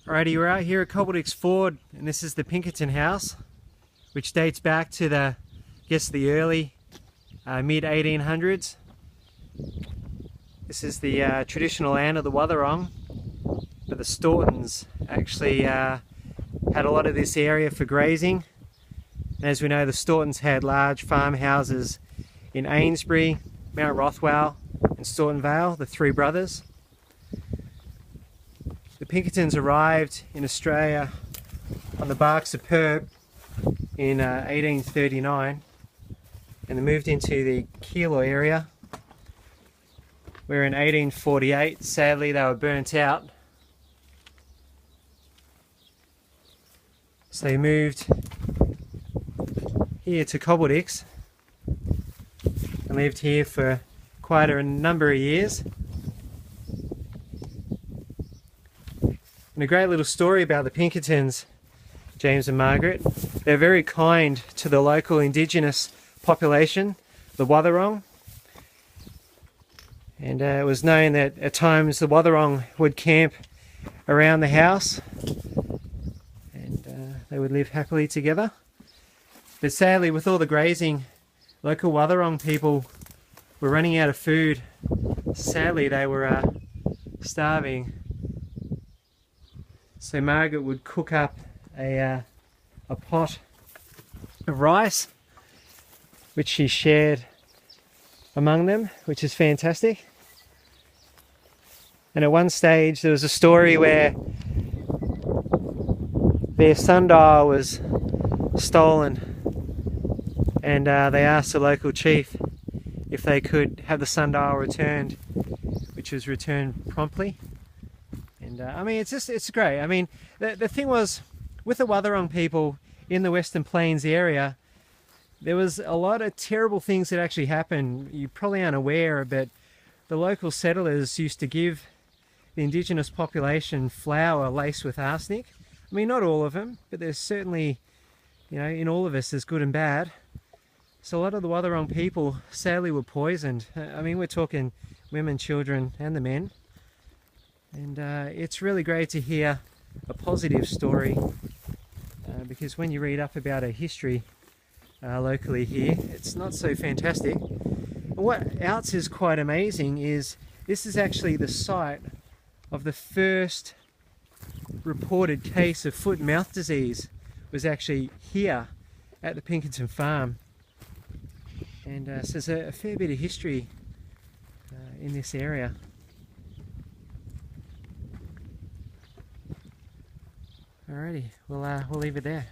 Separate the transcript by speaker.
Speaker 1: Alrighty, we're out here at Cobbledicks Ford, and this is the Pinkerton house, which dates back to the early mid 1800s. This is the traditional land of the Werribee, but the Staughtons actually had a lot of this area for grazing. And as we know, the Staughtons had large farmhouses in Amesbury, Mount Rothwell and Staunton Vale, the three brothers. The Pinkertons arrived in Australia on the bark Superb in 1839, and they moved into the Keilor area, where in 1848, sadly, they were burnt out. So they moved here to Cobbledicks and lived here for quite a number of years. And a great little story about the Pinkertons, James and Margaret. They're very kind to the local indigenous population, the Werribee. And it was known that at times the Werribee would camp around the house and they would live happily together. But sadly, with all the grazing, local Werribee people were running out of food. Sadly, they were starving. So Margaret would cook up a pot of rice, which she shared among them, which is fantastic. And at one stage there was a story where their sundial was stolen, and they asked the local chief if they could have the sundial returned, which was returned promptly. And I mean, it's great. I mean, the thing was, with the Werribee people in the Western Plains area, there was a lot of terrible things that actually happened. You probably aren't aware, but the local settlers used to give the indigenous population flour laced with arsenic. I mean, not all of them, but there's certainly, you know, in all of us there's good and bad. So a lot of the Werribee people sadly were poisoned. I mean, we're talking women, children and the men. And it's really great to hear a positive story, because when you read up about a history locally here, it's not so fantastic. And what else is quite amazing is this is actually the site of the first reported case of foot and mouth disease. Was actually here at the Pinkerton farm. And so there's a fair bit of history in this area. Alrighty, we'll leave it there.